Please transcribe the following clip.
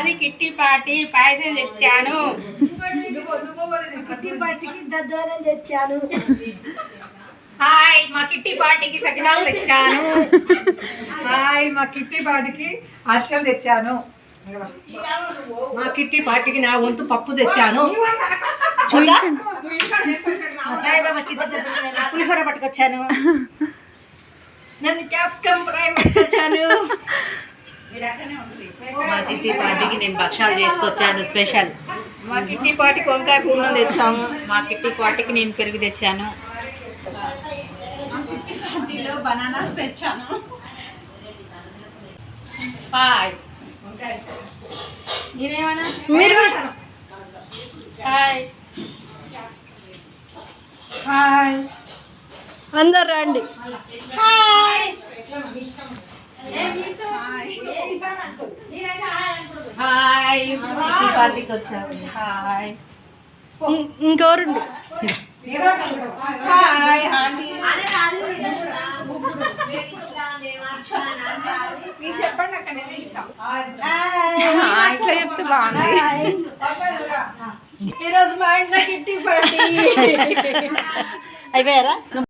మాది kitty party పాయసం తెచ్చాను. Kitty పార్టీకి దద్దోజనం తెచ్చాను. హాయ్ మా కిట్టి పార్టీకి సకినాలు తెచ్చాను. హాయ్ మా కిట్టి పార్టీకి అరిసెలు తెచ్చాను. మా కిట్టి పార్టీకి నా వంతు పప్పు తెచ్చాను. సాయిబాబా కిట్టి దగ్గర పులిహోర పట్టుకొచ్చాను. నన్ను క్యాప్సికమ్ ఫ్రై పట్టుకొచ్చాను. మా కిట్టి పార్టీకి నేను భక్షాలు చేసుకొచ్చాను స్పెషల్. మా కిట్టి పార్టీకి వంకాయ పూర్ణం తెచ్చాము. మా కిట్టి పార్టీకి నేను పెరుగు తెచ్చాను. పార్టీలో బనానాస్ తెచ్చాను. హాయ్ నేనేమన్నా మీరు హాయ్ హాయ్ అందరు రండి. హాయ్ హాయ్ కిట్టి పార్టీకి వచ్చాము. హాయ్ ఇంకెవరుండు? హాయ్ ఆంటీ మీరు చెప్పండి అక్కడ నేను ఇస్తాం. ఇట్లా చెప్తే బాగుంది. ఈరోజు మా ఇంట్లో కిట్టి పార్టీ అయిపోయారా?